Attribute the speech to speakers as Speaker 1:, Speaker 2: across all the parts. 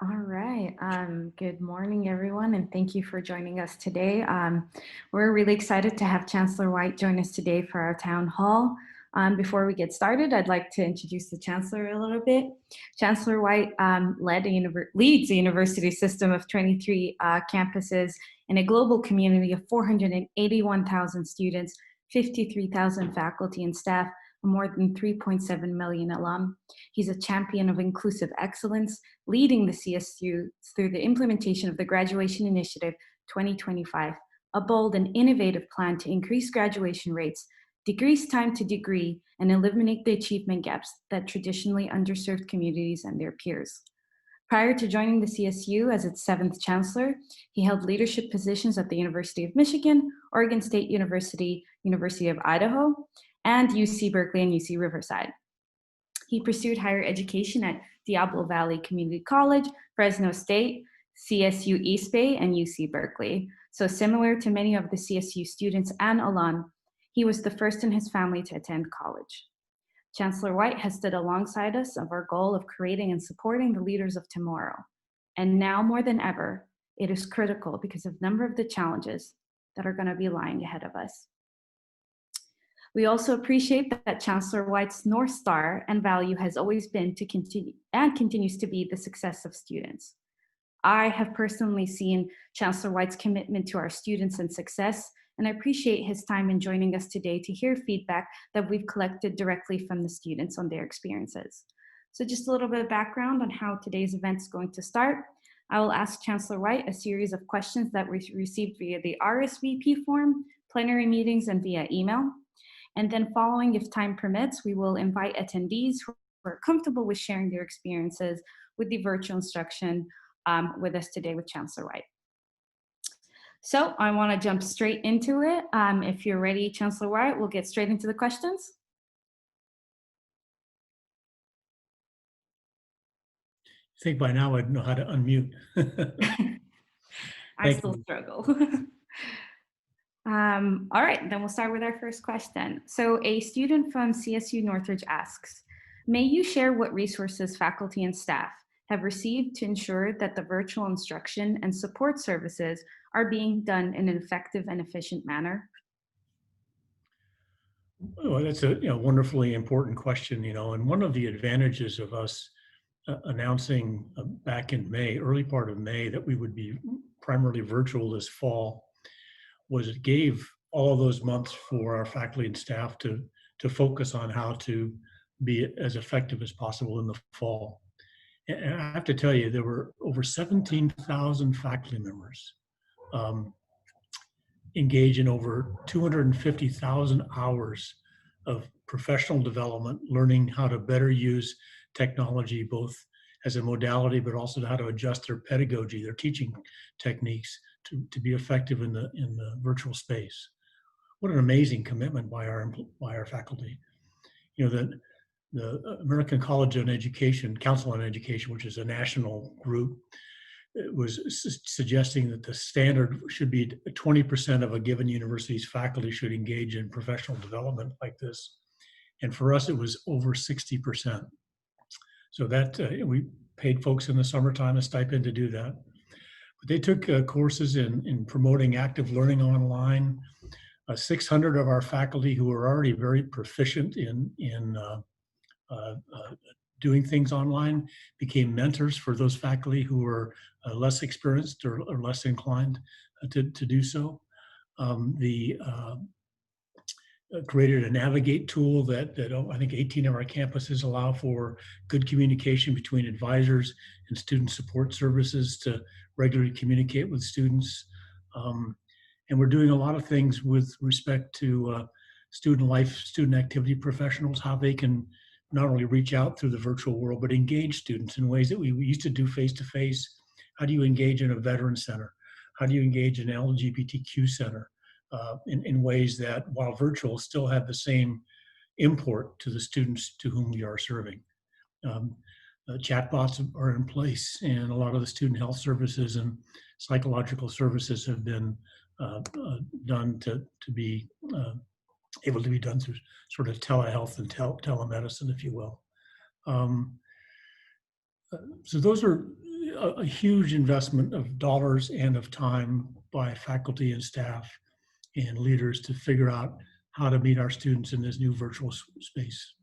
Speaker 1: All right. Good morning, everyone, and thank you for joining us today. We're really excited to have Chancellor White join us today for our town hall. Before we get started, I'd like to introduce the Chancellor a little bit. Chancellor White leads a university system of 23 campuses in a global community of 481,000 students, 53,000 faculty and staff, and more than 3.7 million alum. He's a champion of inclusive excellence, leading the CSU through the implementation of the Graduation Initiative 2025, a bold and innovative plan to increase graduation rates, decrease time to degree, and eliminate the achievement gaps that traditionally underserved communities and their peers. Prior to joining the CSU as its seventh chancellor, he held leadership positions at the University of Michigan, Oregon State University, University of Idaho, and UC Berkeley and UC Riverside. He pursued higher education at Diablo Valley Community College, Fresno State, CSU East Bay, and UC Berkeley. So similar to many of the CSU students and alum, he was the first in his family to attend college. Chancellor White has stood alongside us of our goal of creating and supporting the leaders of tomorrow. And now more than ever, it is critical because of a number of the challenges that are going to be lying ahead of us. We also appreciate that Chancellor White's North Star and value has always been to continue and continues to be the success of students. I have personally seen Chancellor White's commitment to our students and success, and I appreciate his time in joining us today to hear feedback that we've collected directly from the students on their experiences. So just a little bit of background on how today's event is going to start. I will ask Chancellor White a series of questions that we received via the RSVP form, plenary meetings, and via email. And then following, if time permits, we will invite attendees who are comfortable with sharing their experiences with the virtual instruction with us today with Chancellor White. So I want to jump straight into it. If you're ready, Chancellor White, we'll get straight into the questions.
Speaker 2: I think by now I'd know how to unmute.
Speaker 1: I still struggle. All right, then we'll start with our first question. So a student from CSU Northridge asks, may you share what resources faculty and staff have received to ensure that the virtual instruction and support services are being done in an effective and efficient manner?
Speaker 2: Well, that's a wonderfully important question, and one of the advantages of us announcing back in May, early part of May, that we would be primarily virtual this fall was it gave all of those months for our faculty and staff to focus on how to be as effective as possible in the fall. And I have to tell you, there were over 17,000 faculty members engage in over 250,000 hours of professional development, learning how to better use technology, both as a modality, but also how to adjust their pedagogy, their teaching techniques to be effective in the virtual space. What an amazing commitment by our faculty. The American College on Education, Council on Education, which is a national group, was suggesting that the standard should be 20% of a given university's faculty should engage in professional development like this. And for us, it was over 60%. So that we paid folks in the summertime a stipend to do that. But they took courses in promoting active learning online. 600 of our faculty who are already very proficient in doing things online became mentors for those faculty who were less experienced or less inclined to do so. Created a Navigate tool that I think 18 of our campuses allow for good communication between advisors and student support services to regularly communicate with students. And we're doing a lot of things with respect to student life, student activity professionals, how they can not only reach out through the virtual world, but engage students in ways that we used to do face-to-face. How do you engage in a veteran center? How do you engage in an LGBTQ center in ways that, while virtual, still have the same import to the students to whom we are serving? Chatbots are in place, and a lot of the student health services and psychological services have been done to be able to be done through sort of telehealth and telemedicine, if you will. So those are a huge investment of dollars and of time by faculty and staff and leaders to figure out how to meet our students in this new virtual space.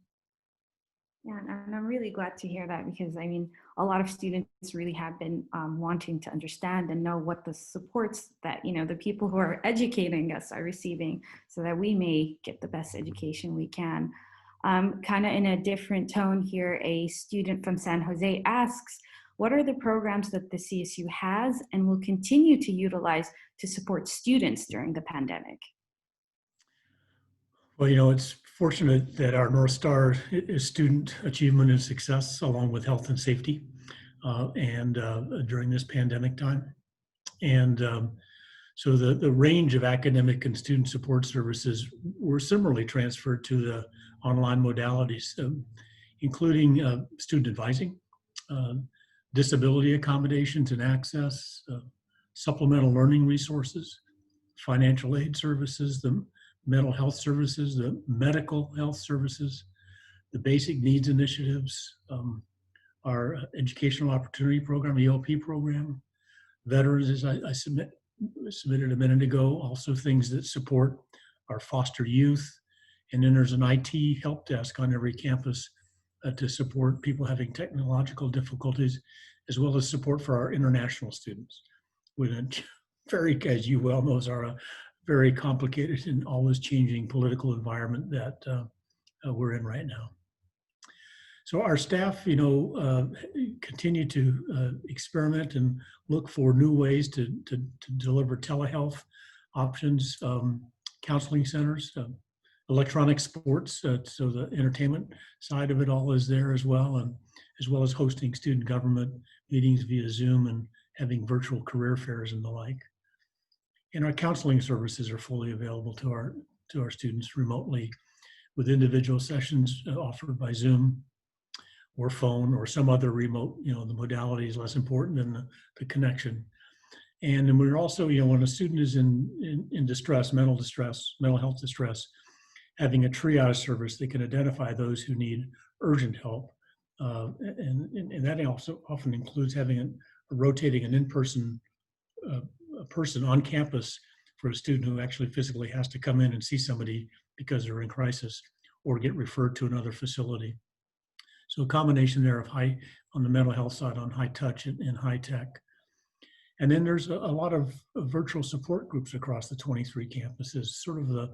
Speaker 1: Yeah, and I'm really glad to hear that, because I mean, a lot of students really have been wanting to understand and know what the supports that, you know, the people who are educating us are receiving, so that we may get the best education we can. Kind of in a different tone here, a student from San Jose asks, what are the programs that the CSU has and will continue to utilize to support students during the pandemic?
Speaker 2: Well, you know, it's fortunate that our North Star is student achievement and success, along with health and safety, during this pandemic time. And so the range of academic and student support services were similarly transferred to the online modalities, including student advising, uh, disability accommodations and access, supplemental learning resources, financial aid services, the mental health services, the medical health services, the basic needs initiatives, our educational opportunity program, EOP program, veterans, as I submitted a minute ago, also things that support our foster youth. And then there's an IT help desk on every campus to support people having technological difficulties, as well as support for our international students. With a very, as you well know, are a very complicated and always changing political environment that we're in right now. So our staff, you know, continue to experiment and look for new ways to deliver telehealth options, counseling centers, electronic sports. So the entertainment side of it all is there as well, and as well as hosting student government meetings via Zoom and having virtual career fairs and the like. And our counseling services are fully available to our students remotely, with individual sessions offered by Zoom or phone or some other remote. You know, the modality is less important than the connection. And then we're also, you know, when a student is in distress, mental health distress, having a triage service that can identify those who need urgent help. And that also often includes having rotating an in-person a person on campus for a student who actually physically has to come in and see somebody because they're in crisis, or get referred to another facility. So a combination there of on the mental health side, on high touch and high tech. And then there's a lot of virtual support groups across the 23 campuses, sort of the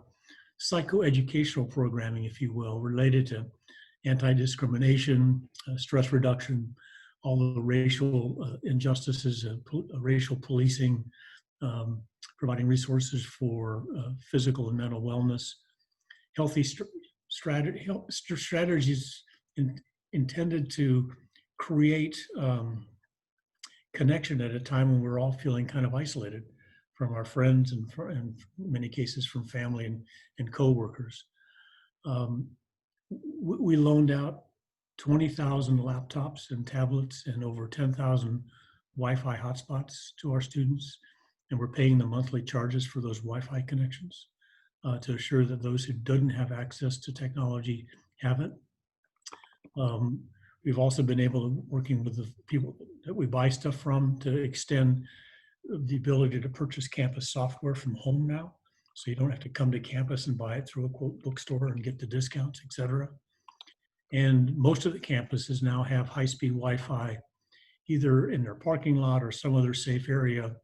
Speaker 2: psychoeducational programming, if you will, related to anti-discrimination, stress reduction, all the racial injustices, racial policing, providing resources for physical and mental wellness, healthy strategies intended to create connection at a time when we're all feeling kind of isolated from our friends and in many cases from family and coworkers. We loaned out 20,000 laptops and tablets and over 10,000 Wi-Fi hotspots to our students, and we're paying the monthly charges for those Wi-Fi connections to assure that those who didn't have access to technology have it. We've also been able to, working with the people that we buy stuff from, to extend the ability to purchase campus software from home now. So you don't have to come to campus and buy it through a quote bookstore and get the discounts, et cetera. And most of the campuses now have high-speed Wi-Fi, either in their parking lot or some other safe area.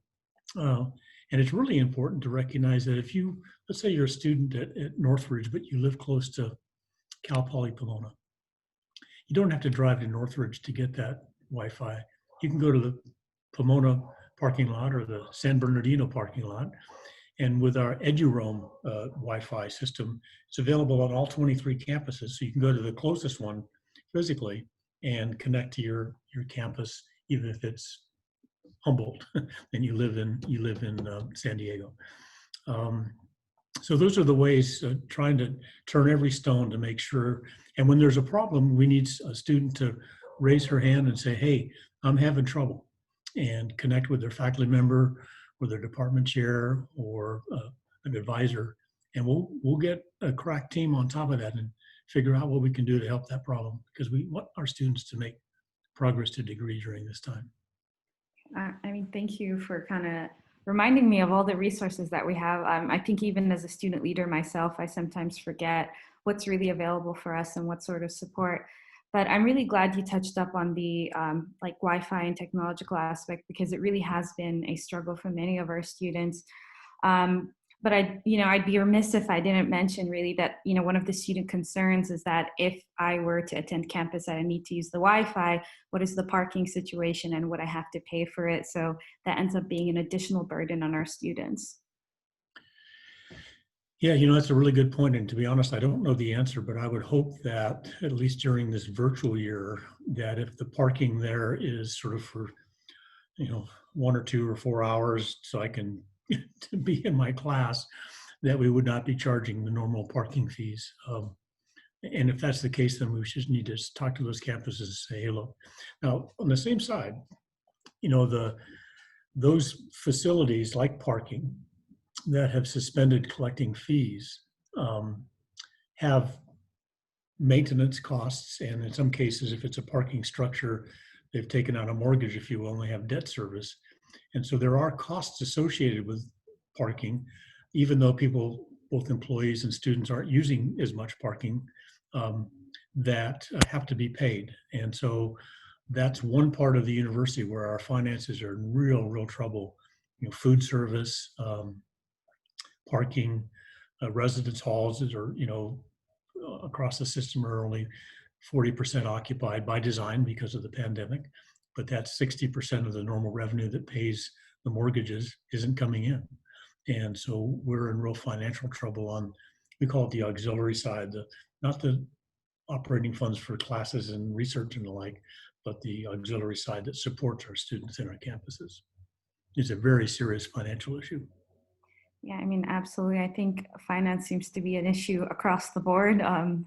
Speaker 2: And it's really important to recognize that if you, let's say you're a student at Northridge, but you live close to Cal Poly Pomona, you don't have to drive to Northridge to get that Wi-Fi. You can go to the Pomona parking lot or the San Bernardino parking lot, and with our EduRoam Wi-Fi system, it's available on all 23 campuses. So you can go to the closest one physically and connect to your campus, even if it's Humboldt and you live in San Diego. So those are the ways, trying to turn every stone to make sure. And when there's a problem, we need a student to raise her hand and say, hey, I'm having trouble, and connect with their faculty member or their department chair or an advisor. And we'll get a crack team on top of that and figure out what we can do to help that problem, because we want our students to make progress to degree during this time.
Speaker 1: I mean, thank you for kind of reminding me of all the resources that we have. I think even as a student leader myself, I sometimes forget what's really available for us and what sort of support. But I'm really glad you touched up on the like Wi-Fi and technological aspect, because it really has been a struggle for many of our students. Um, but I'd be remiss if I didn't mention really that, one of the student concerns is that if I were to attend campus and I need to use the Wi-Fi, what is the parking situation and would I have to pay for it? So that ends up being an additional burden on our students.
Speaker 2: Yeah, that's a really good point. And to be honest, I don't know the answer, but I would hope that at least during this virtual year, that if the parking there is sort of for, 1 or 2 or 4 hours, so I can be in my class, that we would not be charging the normal parking fees. And if that's the case, then we just need to talk to those campuses and say, hey, look. Now, on the same side, those facilities like parking that have suspended collecting fees have maintenance costs, and in some cases, if it's a parking structure, they've taken out a mortgage, if you will, and they have debt service. And so there are costs associated with parking, even though people, both employees and students, aren't using as much parking, that have to be paid. And so that's one part of the university where our finances are in real trouble. Food service, parking, residence halls that are, across the system are only 40% occupied by design because of the pandemic, but that's 60% of the normal revenue that pays the mortgages isn't coming in. And so we're in real financial trouble on, we call it the auxiliary side, not the operating funds for classes and research and the like, but the auxiliary side that supports our students in our campuses. It's a very serious financial issue.
Speaker 1: Yeah, I mean, absolutely. I think finance seems to be an issue across the board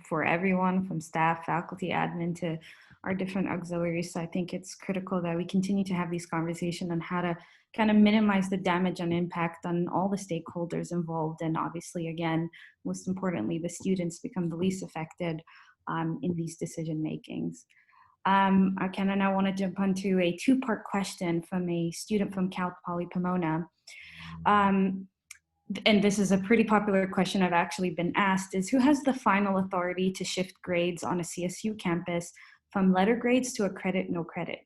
Speaker 1: for everyone, from staff, faculty, admin to our different auxiliaries. So I think it's critical that we continue to have these conversations on how to kind of minimize the damage and impact on all the stakeholders involved. And obviously, again, most importantly, the students become the least affected in these decision makings. Ken, and I want to jump onto a two-part question from a student from Cal Poly Pomona. And this is a pretty popular question I've actually been asked, is who has the final authority to shift grades on a CSU campus from letter grades to a credit, no credit?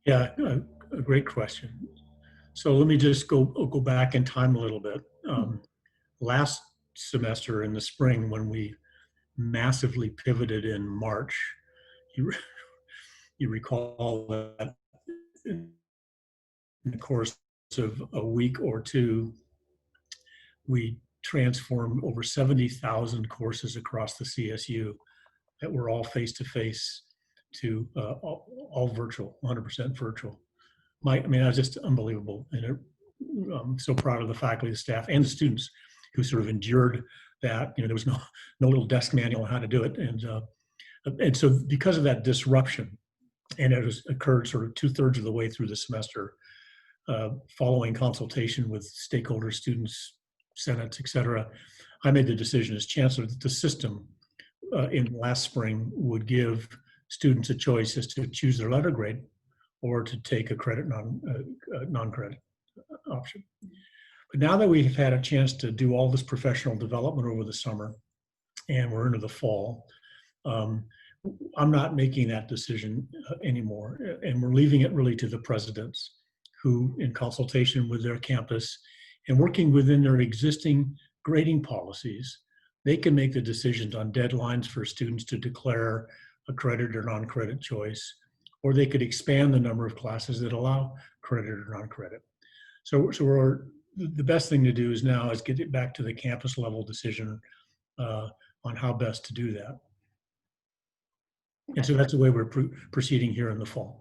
Speaker 2: Yeah, a great question. So let me just go back in time a little bit. Last semester in the spring, when we massively pivoted in March, you recall that in the course of a week or two, we transformed over 70,000 courses across the CSU that were all face-to-face to all virtual, 100% virtual. I mean, that was just unbelievable. And I'm so proud of the faculty, the staff, and the students who sort of endured that. There was no little desk manual on how to do it. And so because of that disruption, and it occurred sort of 2/3 of the way through the semester, following consultation with stakeholders, students, senates, et cetera, I made the decision as chancellor that the system in last spring would give students a choice as to choose their letter grade or to take a credit non-credit option. But now that we've had a chance to do all this professional development over the summer and we're into the fall, I'm not making that decision anymore. And we're leaving it really to the presidents who, in consultation with their campus and working within their existing grading policies, they can make the decisions on deadlines for students to declare a credit or non-credit choice, or they could expand the number of classes that allow credit or non-credit. So the best thing to do is now is get it back to the campus level decision on how best to do that. And so that's the way we're proceeding here in the fall.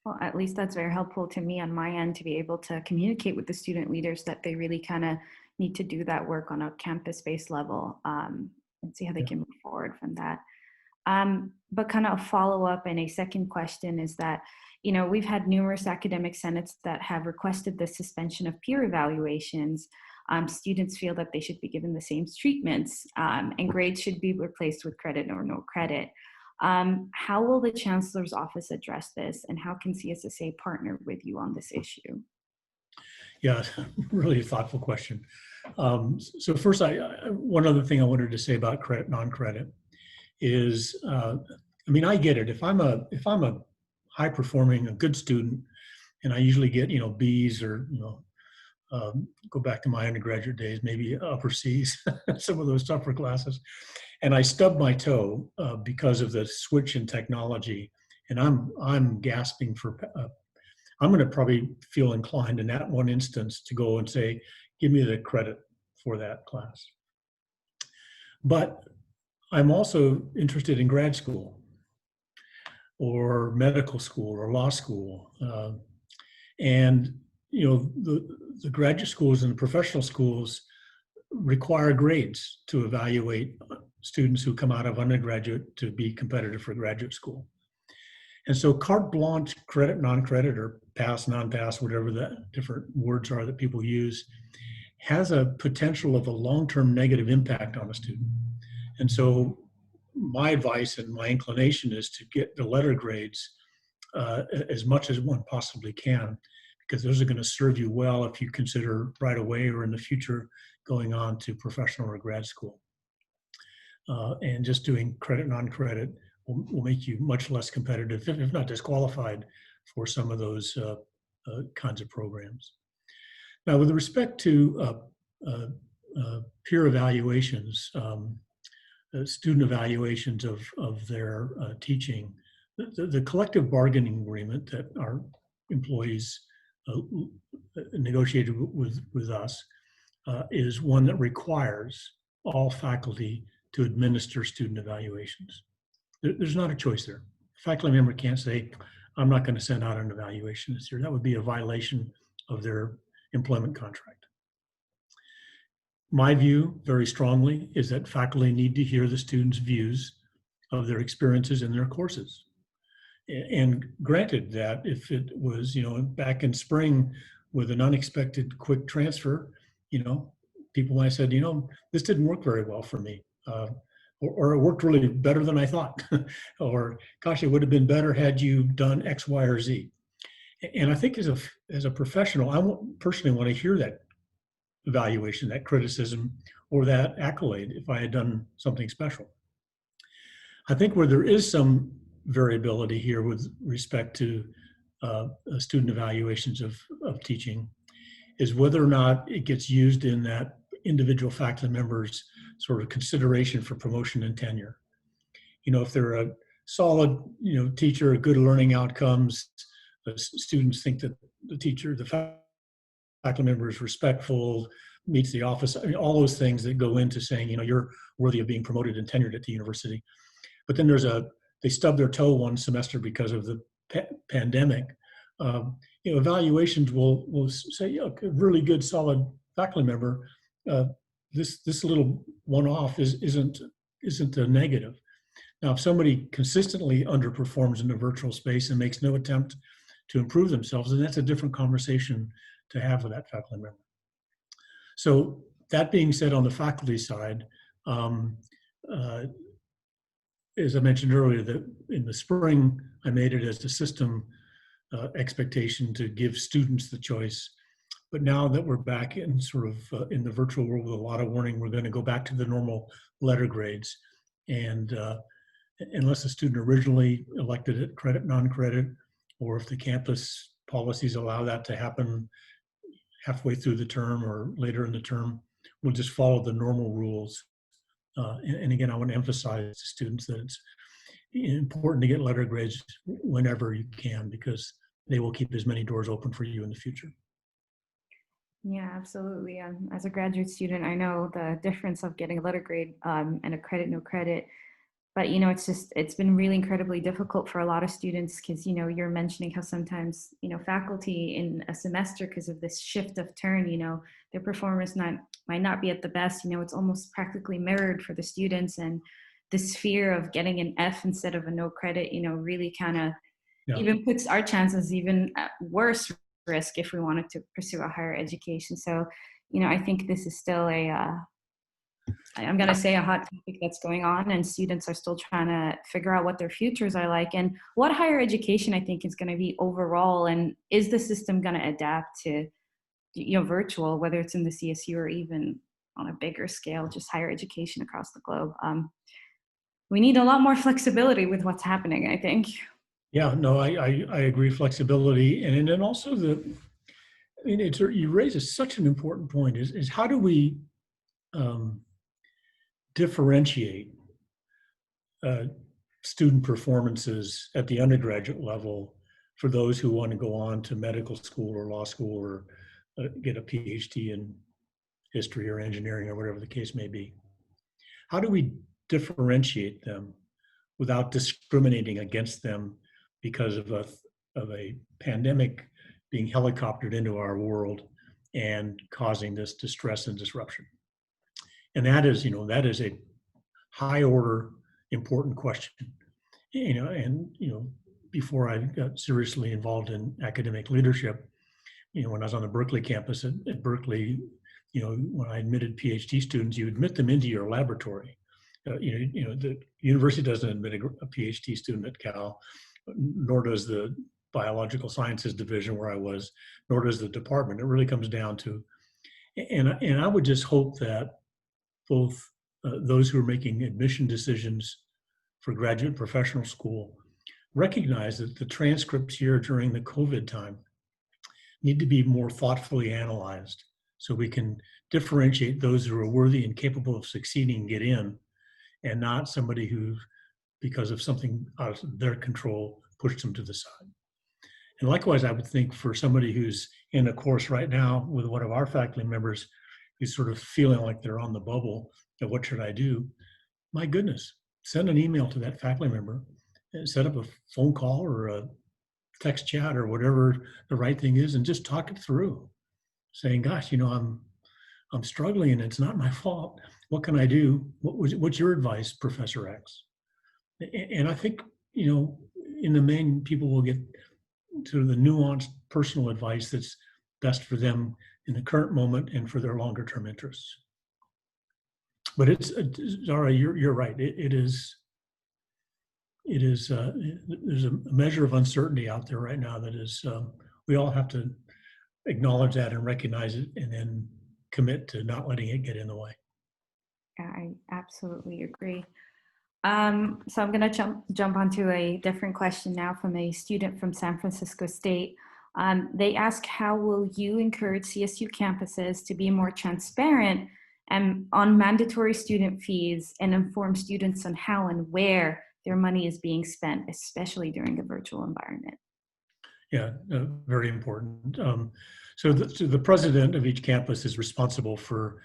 Speaker 1: Well, at least that's very helpful to me on my end to be able to communicate with the student leaders that they really kind of need to do that work on a campus-based level and see how they can move forward from that. But kind of a follow-up and a second question is that, we've had numerous academic senates that have requested the suspension of peer evaluations. Students feel that they should be given the same treatments and grades should be replaced with credit or no credit. How will the Chancellor's Office address this, and how can CSSA partner with you on this issue?
Speaker 2: Yeah, really a thoughtful question. So first, one other thing I wanted to say about credit, non-credit is, I mean, I get it. If I'm a high performing, a good student, and I usually get, B's or, go back to my undergraduate days, maybe upper C's, some of those tougher classes, and I stubbed my toe because of the switch in technology, and I'm gasping for. I'm going to probably feel inclined in that one instance to go and say, give me the credit for that class. But I'm also interested in grad school or medical school or law school. And the graduate schools and the professional schools require grades to evaluate students who come out of undergraduate to be competitive for graduate school. And so carte blanche credit, non-credit, or pass, non-pass, whatever the different words are that people use, has a potential of a long-term negative impact on a student. And so my advice and my inclination is to get the letter grades as much as one possibly can, because those are going to serve you well if you consider right away or in the future going on to professional or grad school. And just doing credit, non-credit will make you much less competitive, if not disqualified, for some of those kinds of programs. Now, with respect to peer evaluations, student evaluations of their teaching, the collective bargaining agreement that our employees negotiated with us is one that requires all faculty to administer student evaluations. There's not a choice there. A faculty member can't say, I'm not going to send out an evaluation this year. That would be a violation of their employment contract. My view, very strongly, is that faculty need to hear the students' views of their experiences in their courses. And granted that if it was, back in spring with an unexpected quick transfer, people might have said, this didn't work very well for me. Or it worked really better than I thought. Or, gosh, it would have been better had you done X, Y, or Z. And I think as a professional, I personally want to hear that evaluation, that criticism, or that accolade if I had done something special. I think where there is some variability here with respect to student evaluations of teaching is whether or not it gets used in that individual faculty member's sort of consideration for promotion and tenure. If they're a solid, teacher, good learning outcomes, the students think that the faculty member is respectful, meets the office, all those things that go into saying, you're worthy of being promoted and tenured at the university. But then they stub their toe one semester because of the pandemic. Evaluations will say, a really good, solid faculty member, this little one-off isn't a negative. Now, if somebody consistently underperforms in the virtual space and makes no attempt to improve themselves, then that's a different conversation to have with that faculty member. So that being said, on the faculty side, as I mentioned earlier, that in the spring, I made it as a system expectation to give students the choice. But now that we're back in sort of in the virtual world with a lot of warning, we're going to go back to the normal letter grades. And unless a student originally elected it credit, non-credit, or if the campus policies allow that to happen halfway through the term or later in the term, we'll just follow the normal rules. And again, I want to emphasize to students that it's important to get letter grades whenever you can, because they will keep as many doors open for you in the future.
Speaker 1: Yeah, absolutely. As a graduate student, I know the difference of getting a letter grade and a credit, no credit. But, it's been really incredibly difficult for a lot of students because, you're mentioning how sometimes, faculty in a semester, because of this shift of turn, their performance might not be at the best. It's almost practically mirrored for the students. And this fear of getting an F instead of a no credit, really kind of even puts our chances even at worse risk if we wanted to pursue a higher education. So, I think this is still I'm going to say a hot topic that's going on, and students are still trying to figure out what their futures are like and what higher education I think is going to be overall, and is the system going to adapt to virtual, whether it's in the CSU or even on a bigger scale, just higher education across the globe. We need a lot more flexibility with what's happening, I think.
Speaker 2: Yeah, no, I agree. Flexibility, and then also I mean, you raise such an important point. Is how do we um, differentiate uh, student performances at the undergraduate level for those who want to go on to medical school or law school or get a PhD in history or engineering or whatever the case may be? How do we differentiate them without discriminating against them because of a pandemic being helicoptered into our world and causing this distress and disruption? And that is, that is a high order important question. Before I got seriously involved in academic leadership, when I was on the Berkeley campus at Berkeley, when I admitted PhD students, you admit them into your laboratory. The university doesn't admit a PhD student at Cal, nor does the biological sciences division where I was, nor does the department. It really comes down to, and I would just hope that both those who are making admission decisions for graduate professional school recognize that the transcripts here during the COVID time need to be more thoughtfully analyzed so we can differentiate those who are worthy and capable of succeeding get in, and not somebody who, because of something out of their control, pushed them to the side. And likewise, I would think for somebody who's in a course right now with one of our faculty members who's sort of feeling like they're on the bubble, and what should I do? My goodness, send an email to that faculty member and set up a phone call or a text chat or whatever the right thing is, and just talk it through, saying, gosh, I'm struggling and it's not my fault. What can I do? What's your advice, Professor X? And I think, in the main, people will get to the nuanced personal advice that's best for them in the current moment and for their longer term interests. But Zara, you're right. There's a measure of uncertainty out there right now that is, we all have to acknowledge that and recognize it, and then commit to not letting it get in the way.
Speaker 1: I absolutely agree. So I'm going to jump onto a different question now from a student from San Francisco State. They ask, how will you encourage CSU campuses to be more transparent and on mandatory student fees and inform students on how and where their money is being spent, especially during a virtual environment?
Speaker 2: Yeah, very important. So the president of each campus is responsible for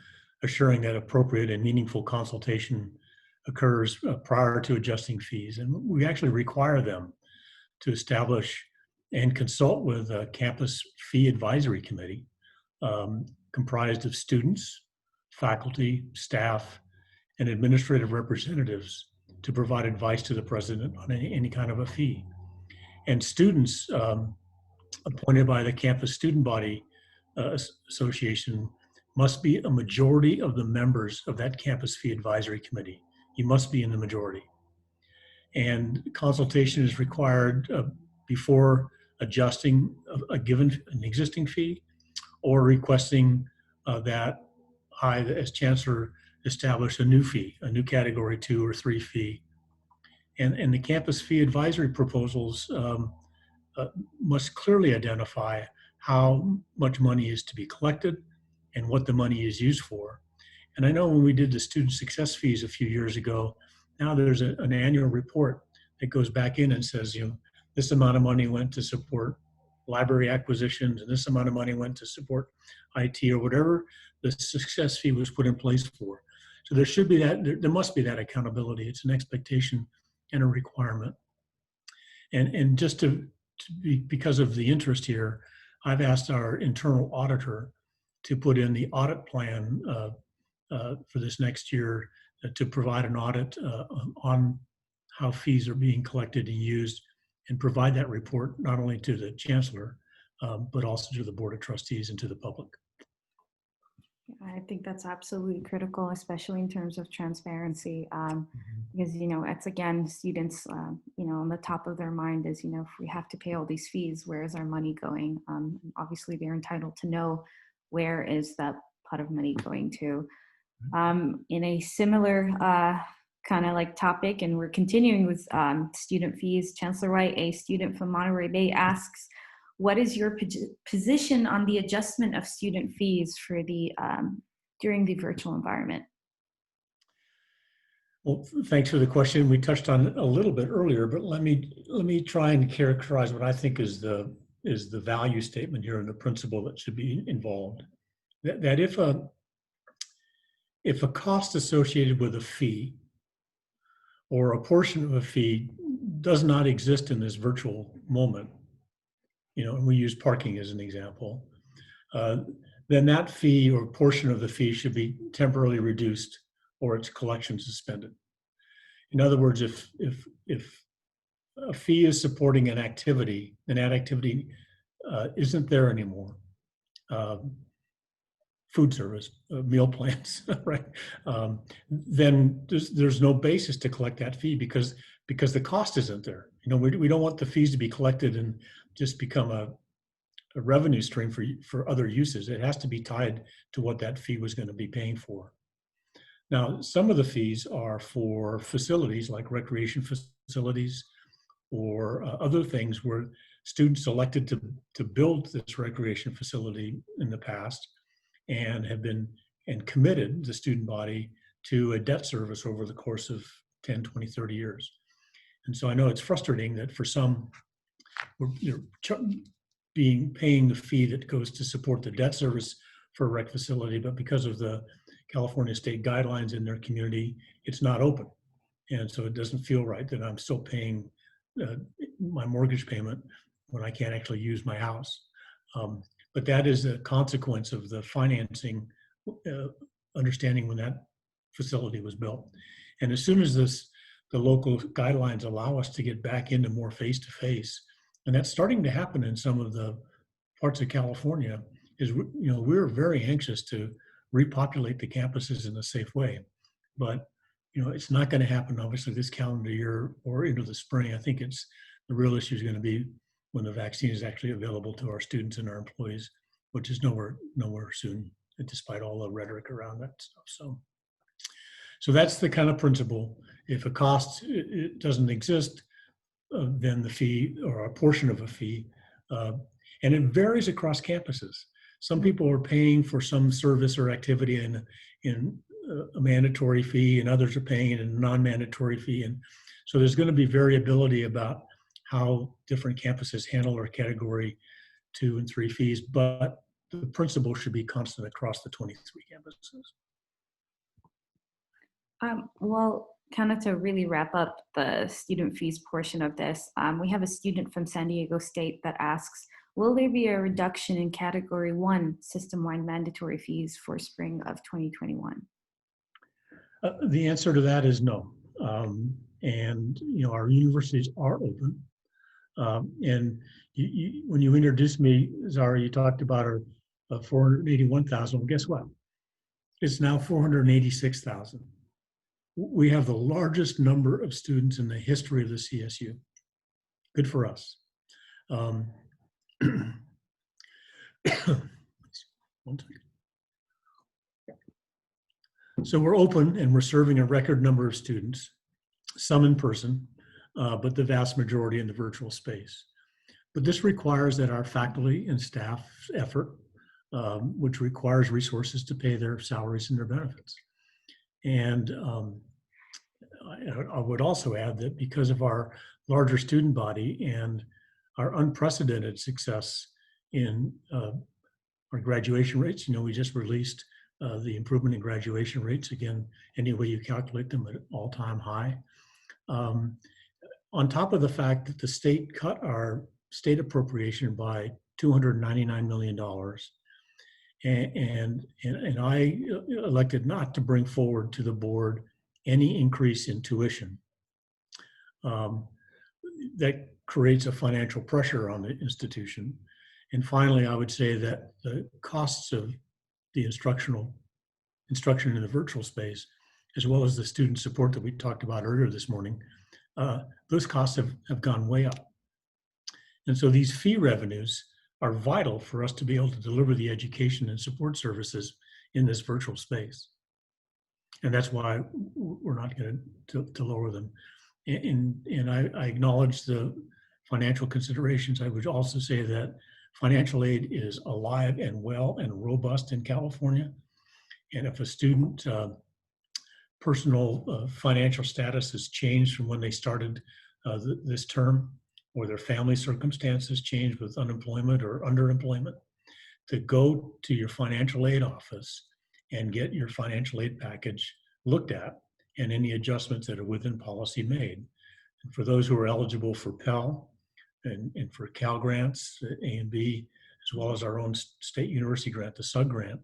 Speaker 2: assuring that appropriate and meaningful consultation occurs prior to adjusting fees. And we actually require them to establish and consult with a campus fee advisory committee comprised of students, faculty, staff, and administrative representatives to provide advice to the president on any kind of a fee. And students appointed by the campus student body association must be a majority of the members of that campus fee advisory committee. You must be in the majority. And consultation is required before adjusting an existing fee, or requesting that I, as chancellor, establish a new fee, a new category 2 or 3 fee. And the campus fee advisory proposals must clearly identify how much money is to be collected and what the money is used for. And I know when we did the student success fees a few years ago, now there's an annual report that goes back in and says, this amount of money went to support library acquisitions, and this amount of money went to support IT, or whatever the success fee was put in place for. So there should be there must be that accountability. It's an expectation and a requirement. And just because of the interest here, I've asked our internal auditor to put in the audit plan for this next year to provide an audit on how fees are being collected and used, and provide that report not only to the chancellor, but also to the board of trustees and to the public.
Speaker 1: I think that's absolutely critical, especially in terms of transparency, because it's again students, on the top of their mind is if we have to pay all these fees, where is our money going? And obviously, they're entitled to know where is that pot of money going to. In a similar kind of like topic, and we're continuing with student fees, Chancellor White, a student from Monterey Bay, asks, what is your position on the adjustment of student fees for the during the virtual environment?
Speaker 2: Well, thanks for the question. We touched on it a little bit earlier, but let me try and characterize what I think is the value statement here and the principle that should be involved. That if a cost associated with a fee or a portion of a fee does not exist in this virtual moment, and we use parking as an example, then that fee or portion of the fee should be temporarily reduced or its collection suspended. In other words, if a fee is supporting an activity and that activity isn't there anymore, food service, meal plans, right? Then there's no basis to collect that fee because the cost isn't there. We don't want the fees to be collected and just become a revenue stream for other uses. It has to be tied to what that fee was going to be paying for. Now, some of the fees are for facilities like recreation facilities or other things where students elected to build this recreation facility in the past and have been and committed the student body to a debt service over the course of 10, 20, 30 years. And so I know it's frustrating that for some, you're paying the fee that goes to support the debt service for a rec facility, but because of the California state guidelines in their community, it's not open. And so it doesn't feel right that I'm still paying my mortgage payment when I can't actually use my house. But that is a consequence of the financing understanding when that facility was built. And as soon as the local guidelines allow us to get back into more face-to-face, and that's starting to happen in some of the parts of California, is we're very anxious to repopulate the campuses in a safe way. But it's not going to happen obviously this calendar year or into the spring. I think the real issue is going to be when the vaccine is actually available to our students and our employees, which is nowhere soon, despite all the rhetoric around that stuff. So that's the kind of principle. If a cost it doesn't exist, then the fee or a portion of a fee, and it varies across campuses. Some people are paying for some service or activity in a mandatory fee, and others are paying it in a non-mandatory fee. And so there's going to be variability about how different campuses handle our category 2 and 3 fees, but the principle should be constant across the 23 campuses.
Speaker 1: Well, kind of to really wrap up the student fees portion of this, we have a student from San Diego State that asks, will there be a reduction in Category 1 system-wide mandatory fees for spring of 2021?
Speaker 2: The answer to that is no. And our universities are open. And when you introduced me, Zara, you talked about our 481,000. Well, guess what? It's now 486,000. We have the largest number of students in the history of the CSU. Good for us. One second. So we're open and we're serving a record number of students, some in person, but the vast majority in the virtual space. But this requires that our faculty and staff effort, which requires resources to pay their salaries and their benefits. And I would also add that because of our larger student body and our unprecedented success in our graduation rates, we just released the improvement in graduation rates, again, any way you calculate them, at all-time high. On top of the fact that the state cut our state appropriation by $299 million, and I elected not to bring forward to the board any increase in tuition. That creates a financial pressure on the institution. And finally, I would say that the costs of the instruction in the virtual space, as well as the student support that we talked about earlier this morning, those costs have gone way up. And so these fee revenues are vital for us to be able to deliver the education and support services in this virtual space. And that's why we're not going to lower them. And I acknowledge the financial considerations. I would also say that financial aid is alive and well and robust in California. And if a student personal financial status has changed from when they started this term, or their family circumstances changed with unemployment or underemployment, to go to your financial aid office and get your financial aid package looked at and any adjustments that are within policy made. And for those who are eligible for Pell and for Cal grants, A and B, as well as our own state university grant, the SUG grant,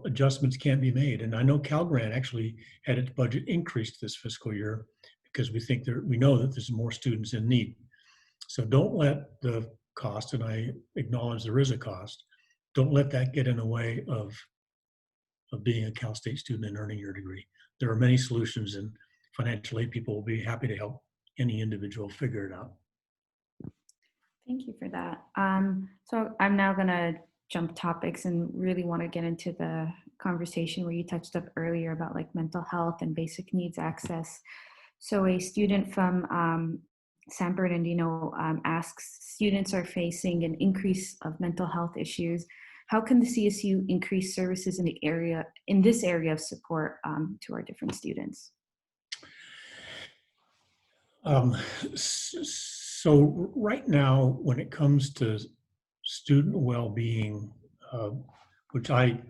Speaker 2: adjustments can be made. And I know Cal grant actually had its budget increased this fiscal year because we know that there's more students in need. So don't let the cost, and I acknowledge there is a cost, don't let that get in the way of being a Cal State student and earning your degree. There are many solutions, and financial aid people will be happy to help any individual figure it out.
Speaker 1: Thank you for that. So I'm now going to jump topics and really want to get into the conversation where you touched up earlier about like mental health and basic needs access. So a student from San Bernardino asks, students are facing an increase of mental health issues. How can the CSU increase services in this area of support to our different students?
Speaker 2: So right now, when it comes to student well-being, which I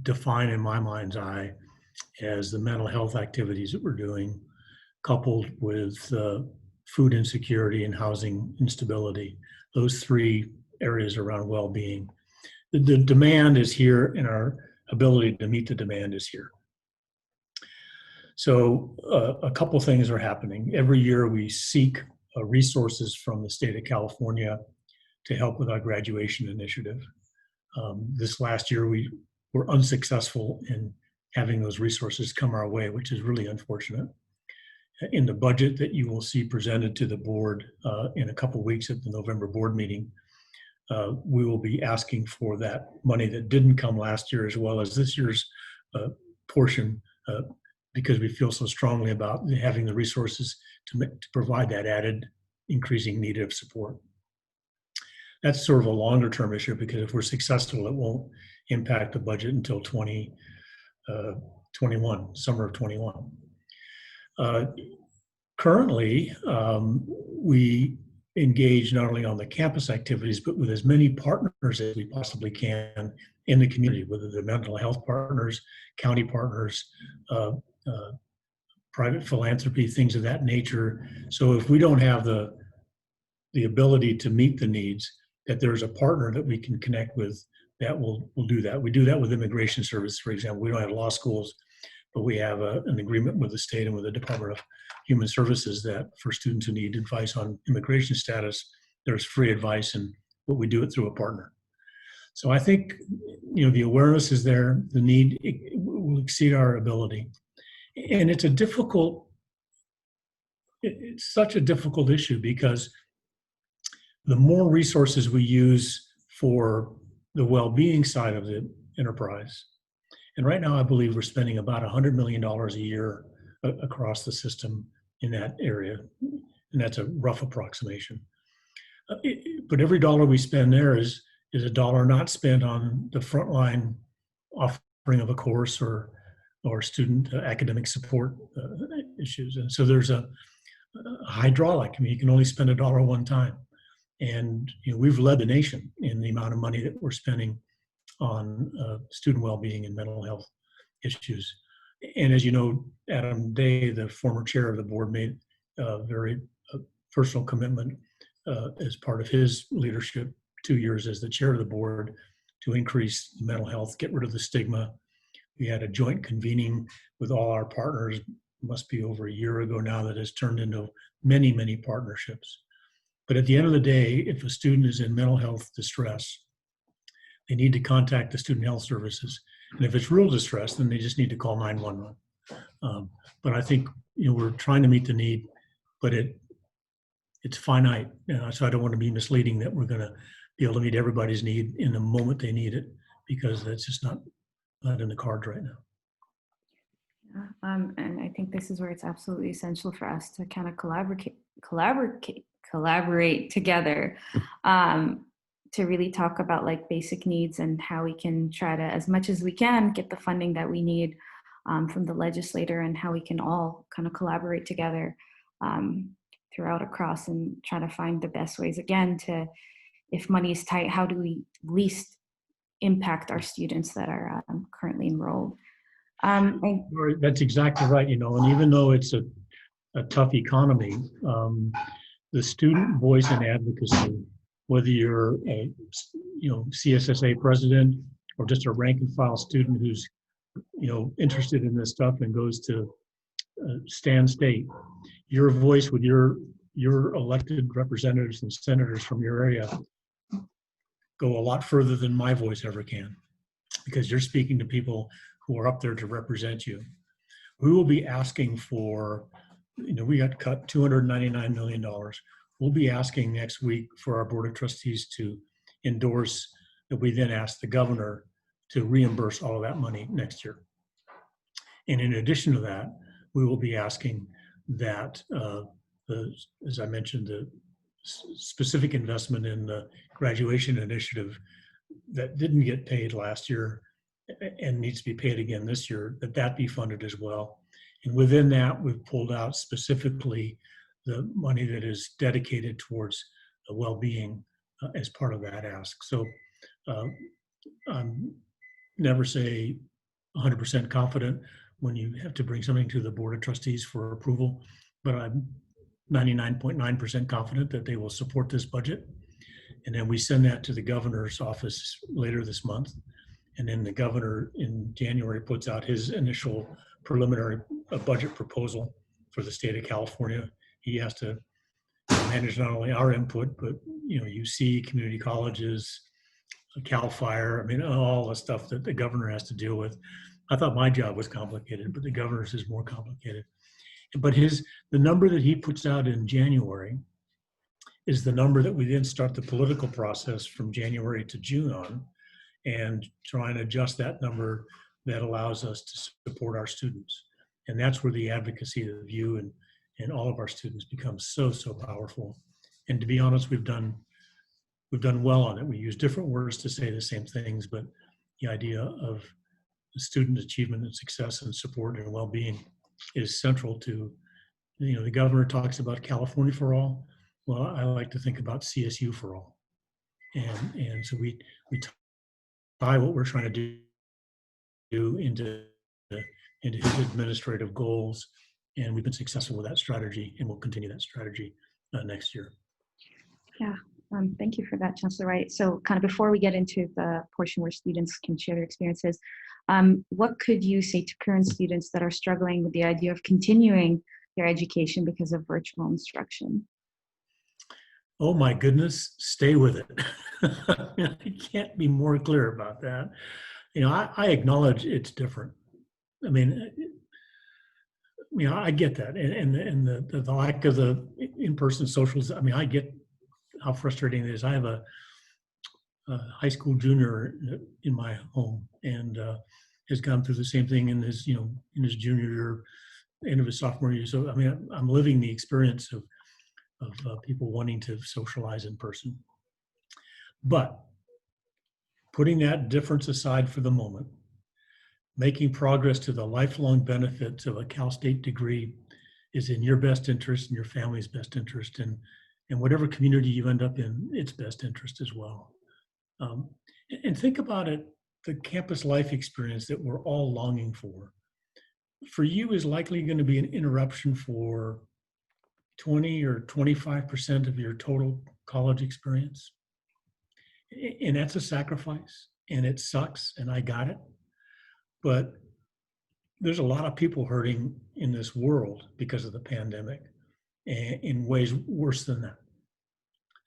Speaker 2: define in my mind's eye as the mental health activities that we're doing, coupled with food insecurity and housing instability, those three areas around well-being. The demand is here, and our ability to meet the demand is here. So a couple things are happening. Every year we seek resources from the state of California to help with our graduation initiative. This last year we were unsuccessful in having those resources come our way, which is really unfortunate. In the budget that you will see presented to the board in a couple of weeks at the November board meeting, we will be asking for that money that didn't come last year, as well as this year's portion, because we feel so strongly about having the resources to provide that added increasing need of support. That's sort of a longer term issue, because if we're successful, it won't impact the budget until 2021, summer of 21. Currently, we engage not only on the campus activities, but with as many partners as we possibly can in the community, whether they're mental health partners, county partners, private philanthropy, things of that nature. So if we don't have the ability to meet the needs, that there's a partner that we can connect with that will do that. We do that with immigration service, for example. We don't have law schools, but we have an agreement with the state and with the Department of Human Services that for students who need advice on immigration status, there's free advice, but we do it through a partner. So I think, the awareness is there, the need will exceed our ability. And it's such a difficult issue, because the more resources we use for the well-being side of the enterprise, and right now I believe we're spending about $100 million a year across the system in that area, and that's a rough approximation. But every dollar we spend there is a dollar not spent on the frontline offering of a course or student academic support issues. And so there's a hydraulic. I mean, you can only spend a dollar one time. And we've led the nation in the amount of money that we're spending on student well-being and mental health issues. And as you know, Adam Day, the former chair of the board, made a very personal commitment as part of his leadership 2 years as the chair of the board to increase mental health, get rid of the stigma. We had a joint convening with all our partners, must be over a year ago now, that has turned into many, many partnerships. But at the end of the day, if a student is in mental health distress, they need to contact the student health services. And if it's real distress, then they just need to call 911. But I think, we're trying to meet the need, but it's finite. So I don't want to be misleading that we're going to be able to meet everybody's need in the moment they need it, because that's just not in the cards right now.
Speaker 1: And I think this is where it's absolutely essential for us to kind of collaborate together, to really talk about like basic needs and how we can try to, as much as we can, get the funding that we need from the legislator, and how we can all kind of collaborate together throughout across and try to find the best ways, again, to, if money is tight, how do we least impact our students that are currently enrolled.
Speaker 2: That's exactly right. And even though it's a tough economy, the student voice and advocacy, whether you're a CSSA president or just a rank and file student who's interested in this stuff and goes to Stan State, your voice with your elected representatives and senators from your area go a lot further than my voice ever can, because you're speaking to people who are up there to represent you. We will be asking for, we got cut $299 million. We'll be asking next week for our Board of Trustees to endorse that we then ask the governor to reimburse all of that money next year. And in addition to that, we will be asking that, as I mentioned, the specific investment in the graduation initiative that didn't get paid last year and needs to be paid again this year, that be funded as well. And within that, we've pulled out specifically the money that is dedicated towards the well-being as part of that ask. So I'm never say 100% confident when you have to bring something to the Board of Trustees for approval, but I'm 99.9% confident that they will support this budget. And then we send that to the governor's office later this month. And then the governor in January puts out his initial preliminary budget proposal for the state of California. He has to manage not only our input, but UC, community colleges, Cal Fire, all the stuff that the governor has to deal with. I thought my job was complicated, but the governor's is more complicated. But the number that he puts out in January is the number that we then start the political process from January to June on, and try and adjust that number that allows us to support our students. And that's where the advocacy of you and all of our students becomes so powerful. And to be honest, we've done well on it. We use different words to say the same things, but the idea of the student achievement and success and support and well-being is central to, the governor talks about California for all. Well, I like to think about CSU for all. And so we tie what we're trying to do into his administrative goals. And we've been successful with that strategy, and we'll continue that strategy next year.
Speaker 1: Yeah, thank you for that, Chancellor Wright. So kind of before we get into the portion where students can share their experiences, what could you say to current students that are struggling with the idea of continuing their education because of virtual instruction?
Speaker 2: Oh my goodness, stay with it. I can't be more clear about that. I acknowledge it's different. I get that, and the lack of the in-person socials. I get how frustrating it is. I have a high school junior in my home, and has gone through the same thing in his junior year, end of his sophomore year. So I'm living the experience of people wanting to socialize in person. But putting that difference aside for the moment, making progress to the lifelong benefits of a Cal State degree is in your best interest and your family's best interest, and whatever community you end up in, its best interest as well. And think about it, the campus life experience that we're all longing for you is likely going to be an interruption for 20 or 25% of your total college experience. And that's a sacrifice, and it sucks, and I got it. But there's a lot of people hurting in this world because of the pandemic, and in ways worse than that.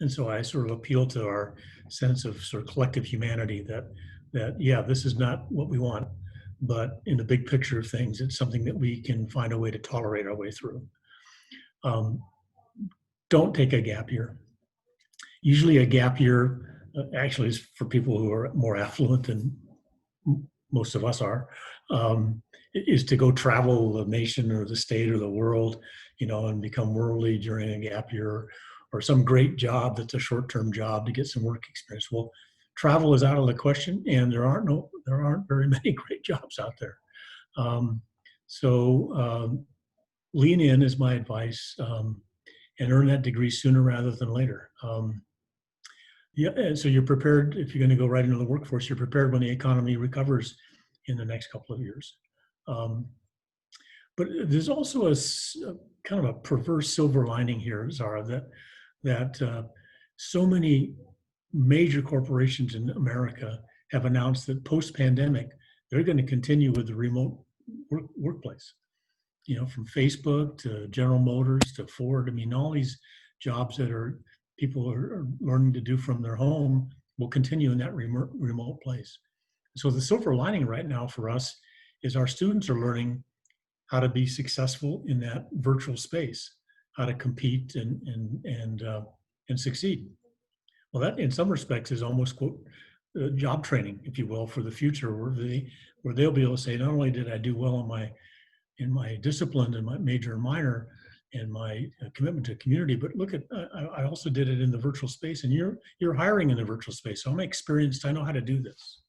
Speaker 2: And so I sort of appeal to our sense of sort of collective humanity that yeah, this is not what we want, but in the big picture of things, it's something that we can find a way to tolerate our way through. Um, don't take a gap year. Usually a gap year actually is for people who are more affluent than most of us are, is to go travel the nation or the state or the world, and become worldly during a gap year, or some great job that's a short-term job to get some work experience. Well, travel is out of the question, and there aren't very many great jobs out there. Um, so lean in is my advice, and earn that degree sooner rather than later. Yeah, and so you're prepared if you're going to go right into the workforce. You're prepared when the economy recovers in the next couple of years. Um, but there's also a kind of a perverse silver lining here, Zara, that so many major corporations in America have announced that post-pandemic they're going to continue with the remote workplace. From Facebook to General Motors to Ford. I mean, all these jobs that people are learning to do from their home will continue in that remote place. So the silver lining right now for us is our students are learning how to be successful in that virtual space, how to compete and succeed. Well, that in some respects is almost quote job training, if you will, for the future, where they'll be able to say, not only did I do well in my discipline and my major and minor and my commitment to community, but look at I also did it in the virtual space, and you're hiring in the virtual space, so I'm experienced. I know how to do this.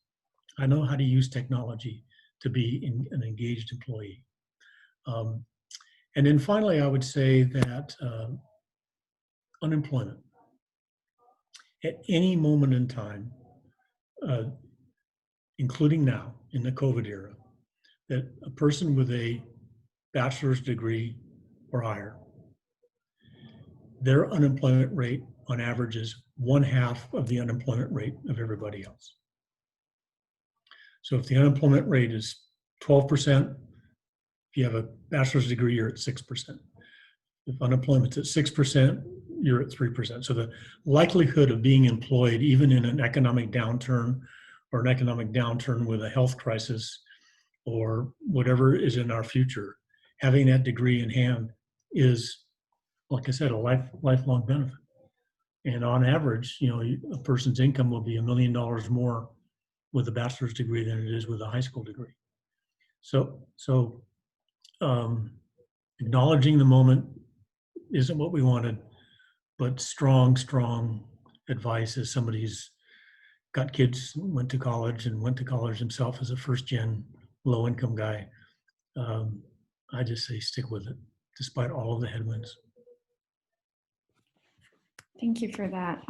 Speaker 2: I know how to use technology to be an engaged employee. And then finally, I would say that unemployment at any moment in time, including now in the COVID era, that a person with a bachelor's degree or higher, their unemployment rate on average is 1/2 of the unemployment rate of everybody else. So if the unemployment rate is 12%, if you have a bachelor's degree, you're at 6%. If unemployment's at 6%, you're at 3%. So the likelihood of being employed, even in an economic downturn or an economic downturn with a health crisis or whatever is in our future, having that degree in hand is, like I said, a lifelong benefit. And on average, a person's income will be $1 million more with a bachelor's degree than it is with a high school degree. So acknowledging the moment isn't what we wanted, but strong advice as somebody who's got kids, went to college himself as a first-gen low-income guy. I just say stick with it, despite all of the headwinds.
Speaker 1: Thank you for that.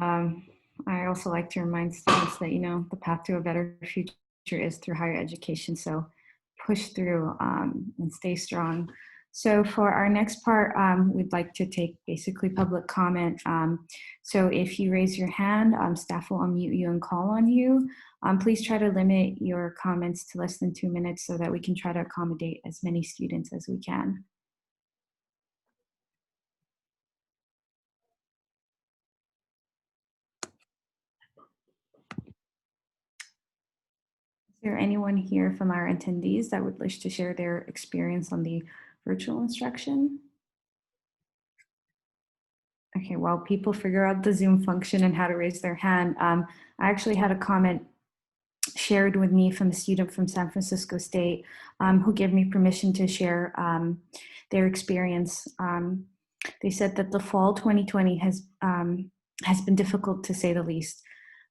Speaker 1: I also like to remind students that, the path to a better future is through higher education. So push through and stay strong. So for our next part, we'd like to take basically public comment. So if you raise your hand, staff will unmute you and call on you. Please try to limit your comments to less than 2 minutes so that we can try to accommodate as many students as we can. Is there anyone here from our attendees that would wish to share their experience on the virtual instruction? Okay, while people figure out the Zoom function and how to raise their hand, I actually had a comment shared with me from a student from San Francisco State who gave me permission to share their experience. They said that the fall 2020 has been difficult, to say the least.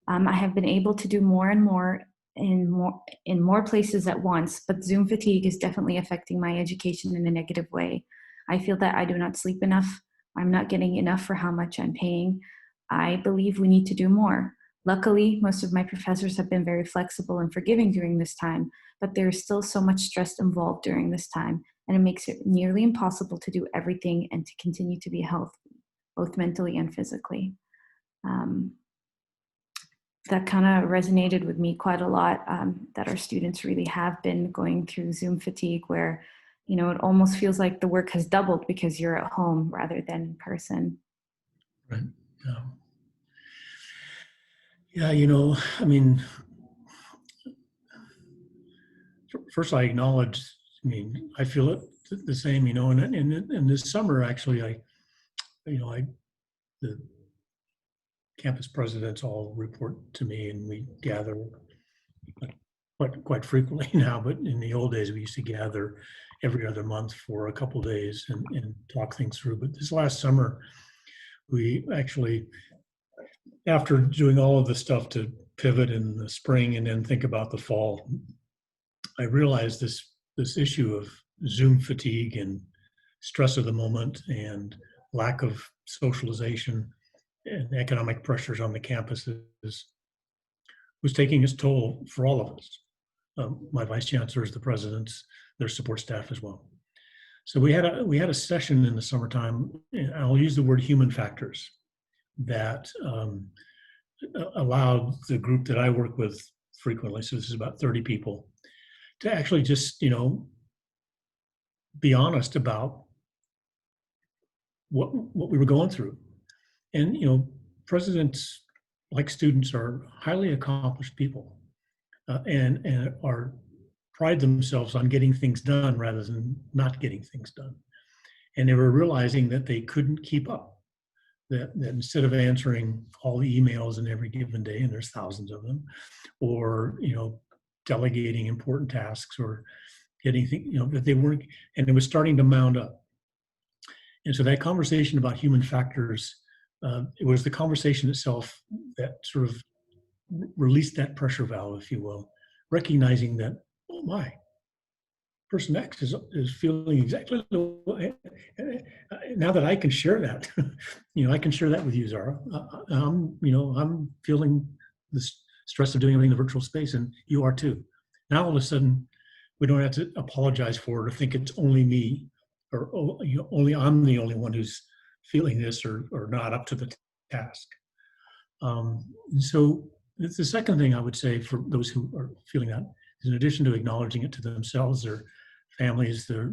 Speaker 1: I have been able to do more and more in more places at once, but Zoom fatigue is definitely affecting my education in a negative way. I feel that I do not sleep enough. I'm not getting enough for how much I'm paying. I believe we need to do more. Luckily, most of my professors have been very flexible and forgiving during this time, but there is still so much stress involved during this time, and it makes it nearly impossible to do everything and to continue to be healthy, both mentally and physically. That kind of resonated with me quite a lot, that our students really have been going through Zoom fatigue where, it almost feels like the work has doubled because you're at home rather than in person.
Speaker 2: Right. Yeah. Yeah, I mean, first I acknowledge, I feel it the same, and this summer, actually, the campus presidents all report to me and we gather quite frequently now, but in the old days, we used to gather every other month for a couple days and talk things through. But this last summer, we actually, after doing all of the stuff to pivot in the spring and then think about the fall, I realized this issue of Zoom fatigue and stress of the moment and lack of socialization and economic pressures on the campuses was taking its toll for all of us. My vice chancellors, the presidents, their support staff as well. So we had a session in the summertime, and I'll use the word human factors, that allowed the group that I work with frequently, so this is about 30 people, to actually just, be honest about what we were going through. And, presidents, like students, are highly accomplished people, and are pride themselves on getting things done rather than not getting things done. And they were realizing that they couldn't keep up. That instead of answering all the emails in every given day, and there's thousands of them, or delegating important tasks or getting things, that they weren't, and it was starting to mound up. And so that conversation about human factors, it was the conversation itself that sort of released that pressure valve, if you will, recognizing that, oh my, person X is feeling exactly the way. Now that I can share that, I can share that with you, Zara. I'm feeling the stress of doing everything in the virtual space, and you are too. Now all of a sudden, we don't have to apologize for it or think it's only me, or only I'm the only one who's feeling this or not up to the task. And so the second thing I would say for those who are feeling that is, in addition to acknowledging it to themselves, their families, their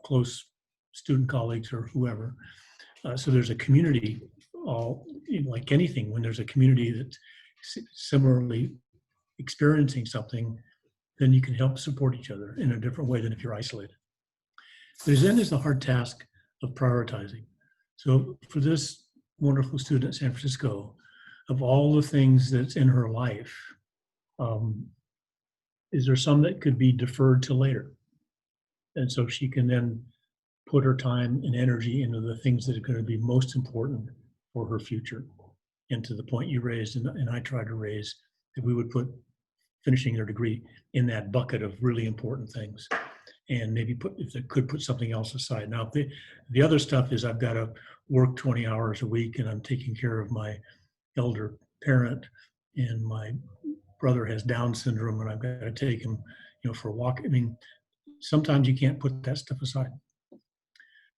Speaker 2: close student colleagues, or whoever. So there's a community, all like anything, when there's a community that's similarly experiencing something, then you can help support each other in a different way than if you're isolated. Then is the hard task of prioritizing. So for this wonderful student at San Francisco, of all the things that's in her life, is there some that could be deferred to later? And so she can then put her time and energy into the things that are going to be most important for her future. And to the point you raised, and I tried to raise, that we would put finishing their degree in that bucket of really important things, and maybe if they could put something else aside. Now, the other stuff is, I've got to work 20 hours a week, and I'm taking care of my elder parent, and my brother has Down syndrome, and I've got to take him, for a walk. I mean, sometimes you can't put that stuff aside.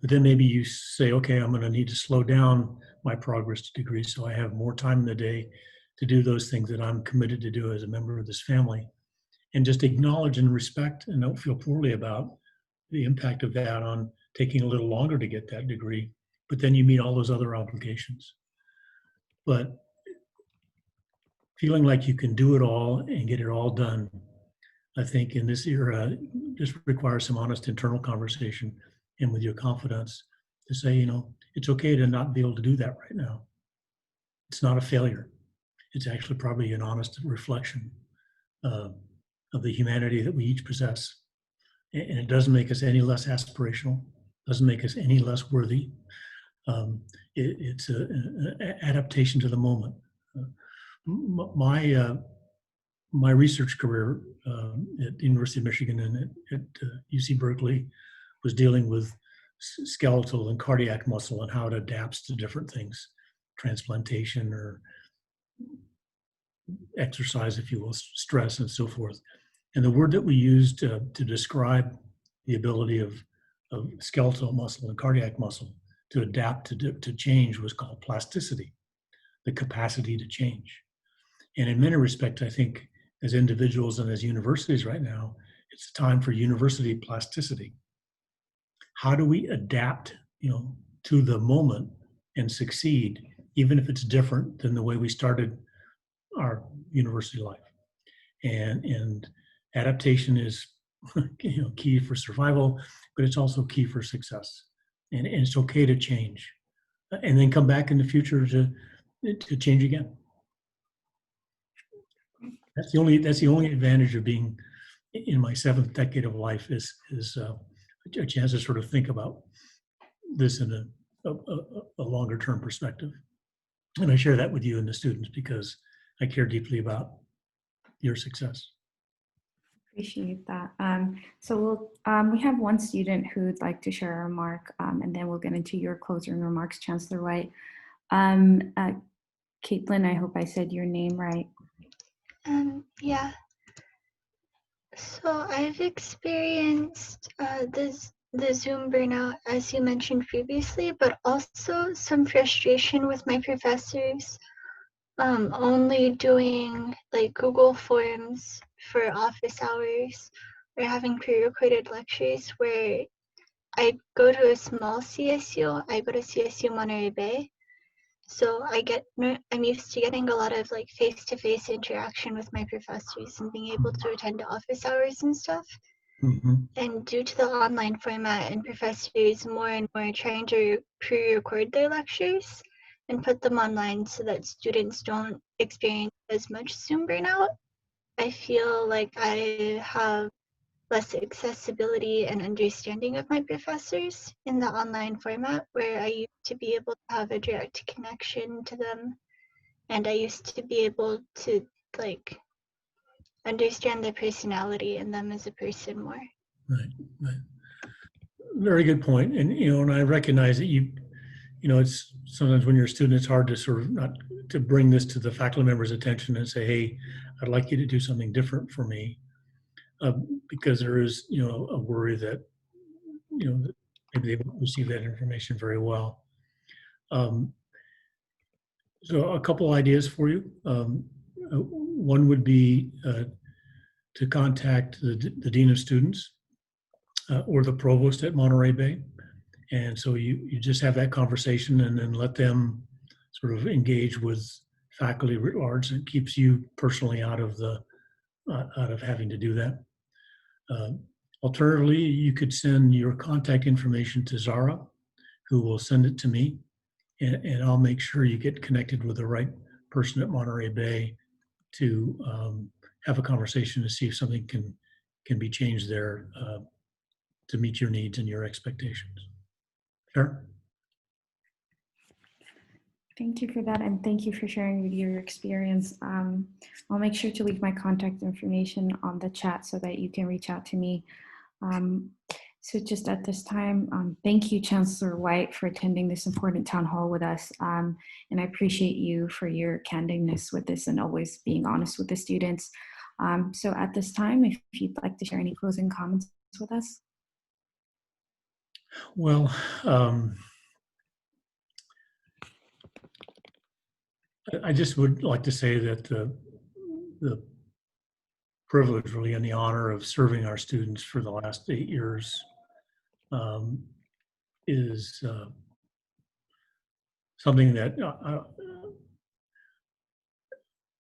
Speaker 2: But then maybe you say, okay, I'm going to need to slow down my progress to degree so I have more time in the day to do those things that I'm committed to do as a member of this family, and just acknowledge and respect and don't feel poorly about the impact of that on taking a little longer to get that degree. But then you meet all those other obligations. But feeling like you can do it all and get it all done, I think in this era, just requires some honest internal conversation, and with your confidence to say, it's okay to not be able to do that right now. It's not a failure. It's actually probably an honest reflection of the humanity that we each possess. And it doesn't make us any less aspirational, doesn't make us any less worthy. It's an adaptation to the moment. My research career at the University of Michigan and at UC Berkeley was dealing with skeletal and cardiac muscle and how it adapts to different things, transplantation or exercise, if you will, stress and so forth. And the word that we used to describe the ability of skeletal muscle and cardiac muscle to adapt to change was called plasticity, the capacity to change. And in many respects, I think as individuals and as universities right now, it's time for university plasticity. How do we adapt, to the moment and succeed, even if it's different than the way we started our university life. And adaptation is key for survival, but it's also key for success. And it's okay to change, and then come back in the future to change again. That's the only advantage of being in my 7th decade of life is a chance to sort of think about this in a longer term perspective. And I share that with you and the students because I care deeply about your success.
Speaker 1: Appreciate that. We have one student who'd like to share a remark, and then we'll get into your closing remarks, Chancellor White. Caitlin, I hope I said your name right.
Speaker 3: Yeah. So I've experienced the Zoom burnout, as you mentioned previously, but also some frustration with my professors only doing like Google Forms for office hours or having pre-recorded lectures where I go to a small CSU. I go to CSU Monterey Bay. So I'm used to getting a lot of like face-to-face interaction with my professors and being able to attend office hours and stuff.
Speaker 2: Mm-hmm.
Speaker 3: And due to the online format and professors more and more trying to pre-record their lectures and put them online so that students don't experience as much Zoom burnout, I feel like I have less accessibility and understanding of my professors in the online format, where I used to be able to have a direct connection to them, and I used to be able to like understand their personality and them as a person more.
Speaker 2: Right. Very good point. And I recognize that it's sometimes when you're a student, it's hard to sort of not to bring this to the faculty member's attention and say, hey, I'd like you to do something different for me. Because there is, a worry that, that maybe they won't receive that information very well. So a couple ideas for you. One would be to contact the Dean of Students or the Provost at Monterey Bay. And so you just have that conversation and then let them sort of engage with faculty writ large. It keeps you personally out of having to do that. Alternatively, you could send your contact information to Zara, who will send it to me, and I'll make sure you get connected with the right person at Monterey Bay to have a conversation to see if something can be changed there to meet your needs and your expectations. Fair?
Speaker 1: Thank you for that, and thank you for sharing with your experience. I'll make sure to leave my contact information on the chat so that you can reach out to me. So just at this time, thank you, Chancellor White, for attending this important town hall with us. And I appreciate you for your candidness with this and always being honest with the students. So at this time, if you'd like to share any closing comments with us.
Speaker 2: Well, I just would like to say that the privilege really and the honor of serving our students for the last 8 years is something that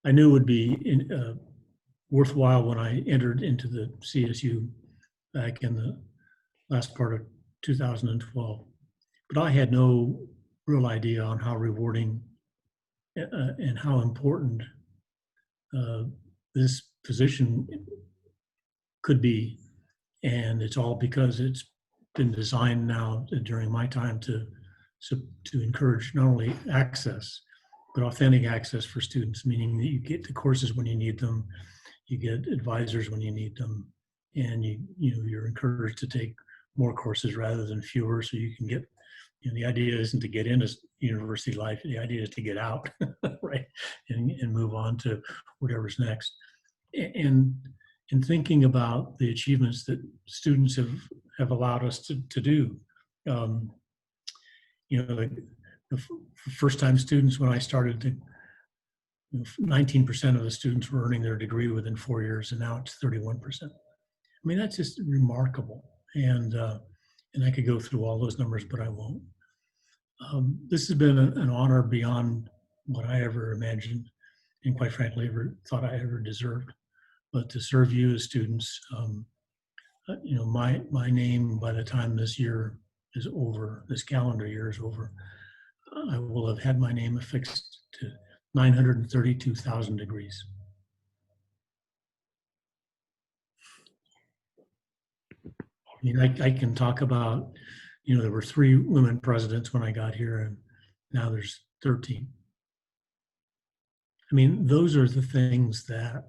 Speaker 2: I knew would be worthwhile when I entered into the CSU back in the last part of 2012. But I had no real idea on how rewarding and how important this position could be. And it's all because it's been designed now during my time to encourage not only access, but authentic access for students, meaning that you get the courses when you need them, you get advisors when you need them, and you're encouraged to take more courses rather than fewer, so you can get. The idea isn't to get into university life. The idea is to get out, right, and move on to whatever's next. And in thinking about the achievements that students have allowed us to do, the first-time students when I started, 19% of the students were earning their degree within 4 years, and now it's 31%. I mean, that's just remarkable. And I could go through all those numbers, but I won't. This has been an honor beyond what I ever imagined. and quite frankly, ever thought I ever deserved. But to serve you as students, my name by the time this year is over, this calendar year is over, I will have had my name affixed to 932,000 degrees. I mean, I can talk about, there were 3 women presidents when I got here, and now there's 13. I mean, those are the things that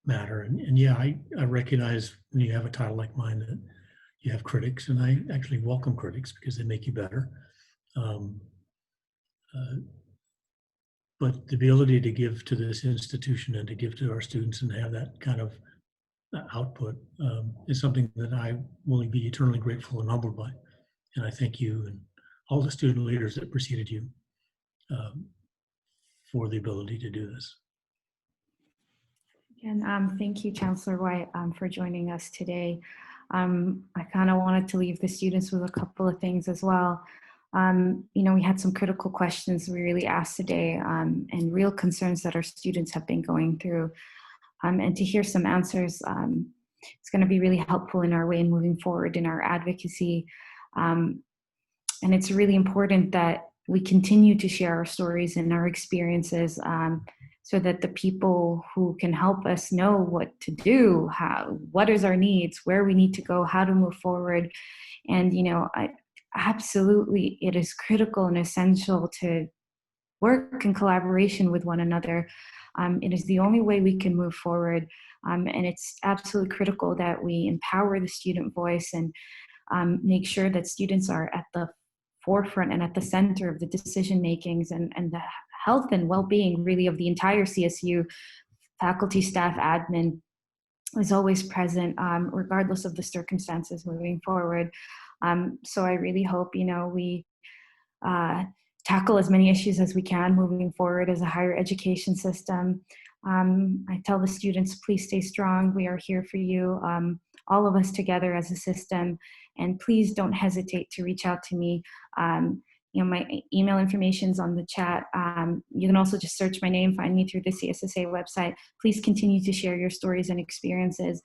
Speaker 2: matter. And yeah, I recognize when you have a title like mine that you have critics, and I actually welcome critics because they make you better. But the ability to give to this institution and to give to our students and have that kind of output is something that I will be eternally grateful and humbled by. And I thank you and all the student leaders that preceded you for the ability to do this.
Speaker 1: And thank you, Chancellor White, for joining us today. I kind of wanted to leave the students with a couple of things as well. We had some critical questions we really asked today and real concerns that our students have been going through. And to hear some answers, it's going to be really helpful in our way in moving forward in our advocacy. And it's really important that we continue to share our stories and our experiences so that the people who can help us know what to do, what is our needs, where we need to go, how to move forward. And, absolutely, it is critical and essential to work in collaboration with one another. It is the only way we can move forward. And it's absolutely critical that we empower the student voice and make sure that students are at the forefront and at the center of the decision makings and the health and well-being really of the entire CSU. Faculty, staff, admin is always present regardless of the circumstances moving forward. So I really hope, we tackle as many issues as we can moving forward as a higher education system. I tell the students, please stay strong. We are here for you, all of us together as a system. And please don't hesitate to reach out to me. My email information is on the chat. You can also just search my name, find me through the CSSA website. Please continue to share your stories and experiences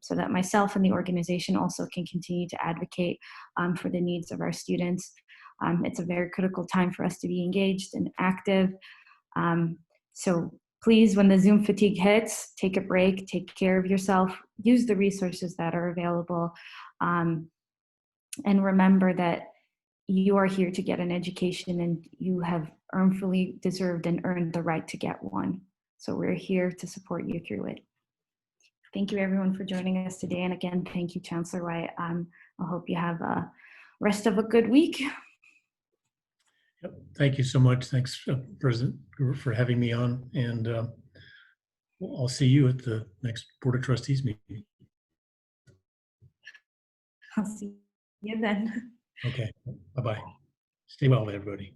Speaker 1: so that myself and the organization also can continue to advocate for the needs of our students. It's a very critical time for us to be engaged and active. So please, when the Zoom fatigue hits, take a break, take care of yourself, use the resources that are available, and remember that you are here to get an education and you have earnestly deserved and earned the right to get one. So we're here to support you through it. Thank you everyone for joining us today. And again, thank you, Chancellor White. I hope you have a rest of a good week.
Speaker 2: Yep. Thank you so much. Thanks, President, for having me on. And I'll see you at the next Board of Trustees meeting.
Speaker 1: I'll see you then.
Speaker 2: Okay. Bye-bye. Stay well, everybody.